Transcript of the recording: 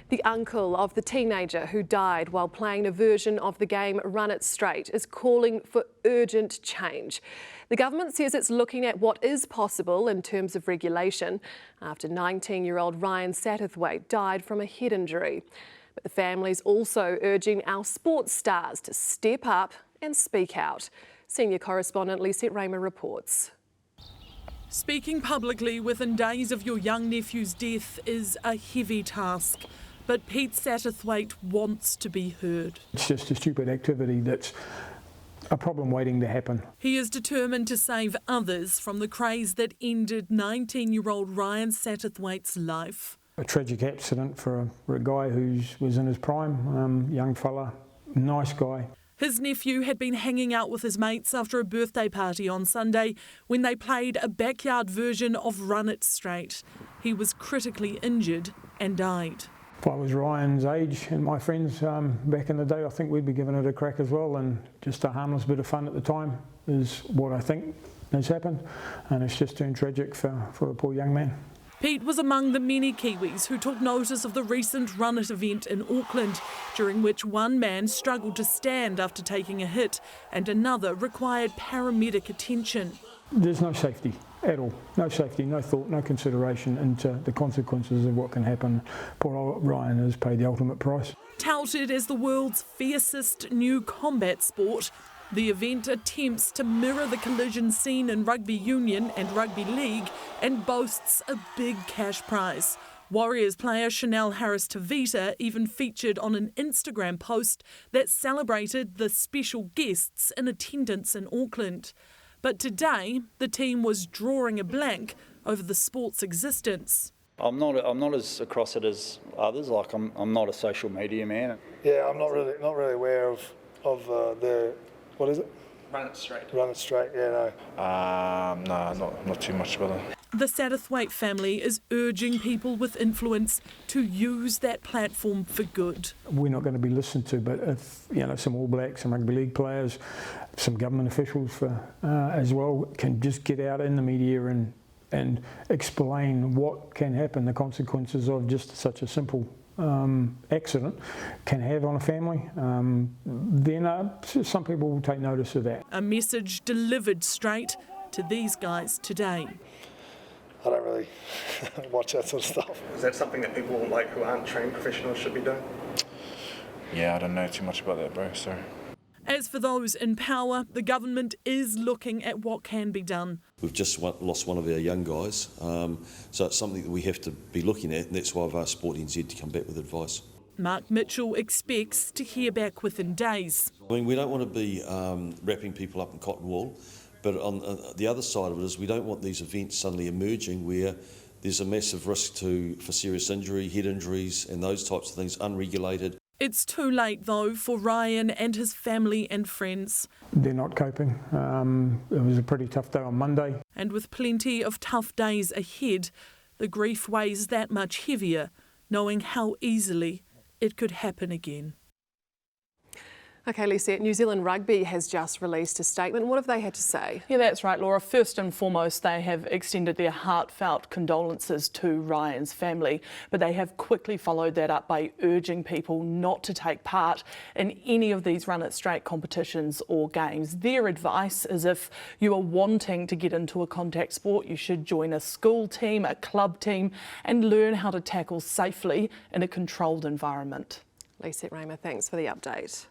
The uncle of the teenager who died while playing a version of the game Run It Straight is calling for urgent change. The government says it's looking at what is possible in terms of regulation after 19-year-old Ryan Satterthwaite died from a head injury. But the family's also urging our sports stars to step up and speak out. Senior correspondent Lisette Raymer reports. Speaking publicly within days of your young nephew's death is a heavy task, but Pete Satterthwaite wants to be heard. It's just a stupid activity that's a problem waiting to happen. He is determined to save others from the craze that ended 19-year-old Ryan Satterthwaite's life. A tragic accident for a guy who was in his prime, young fella, nice guy. His nephew had been hanging out with his mates after a birthday party on Sunday when they played a backyard version of Run It Straight. He was critically injured and died. If I was Ryan's age and my friends back in the day, I think we'd be giving it a crack as well, and just a harmless bit of fun at the time is what I think has happened, and it's just turned tragic for the poor young man. Pete was among the many Kiwis who took notice of the recent Run It event in Auckland, during which one man struggled to stand after taking a hit and another required paramedic attention. There's no safety at all, no safety, no thought, no consideration into the consequences of what can happen. Poor old Ryan has paid the ultimate price. Touted as the world's fiercest new combat sport, the event attempts to mirror the collision scene in rugby union and rugby league and boasts a big cash prize. Warriors player Chanel Harris-Tavita even featured on an Instagram post that celebrated the special guests in attendance in Auckland. But today, the team was drawing a blank over the sport's existence. I'm not as across it as others. Like I'm not a social media man. Yeah, I'm not really aware of the. What is it? Run It Straight. Run It Straight, yeah, no. No, not too much about it. The Satterthwaite family is urging people with influence to use that platform for good. We're not going to be listened to, but if some All Blacks, some rugby league players, some government officials as well can just get out in the media and explain what can happen, the consequences of just such a simple accident can have on a family, then some people will take notice of that. A message delivered straight to these guys today. I don't really watch that sort of stuff. Is that something that people who aren't trained professionals should be doing? Yeah, I don't know too much about that, bro, sorry. As for those in power, the government is looking at what can be done. We've just lost one of our young guys, so it's something that we have to be looking at, and that's why I've asked Sport NZ to come back with advice. Mark Mitchell expects to hear back within days. I mean, we don't want to be wrapping people up in cotton wool, but on the other side of it is we don't want these events suddenly emerging where there's a massive risk for serious injury, head injuries and those types of things, unregulated. It's too late, though, for Ryan and his family and friends. They're not coping. It was a pretty tough day on Monday. And with plenty of tough days ahead, the grief weighs that much heavier, knowing how easily it could happen again. OK, Lisette, New Zealand Rugby has just released a statement. What have they had to say? Yeah, that's right, Laura. First and foremost, they have extended their heartfelt condolences to Ryan's family, but they have quickly followed that up by urging people not to take part in any of these Run It Straight competitions or games. Their advice is if you are wanting to get into a contact sport, you should join a school team, a club team, and learn how to tackle safely in a controlled environment. Lisette Raymer, thanks for the update.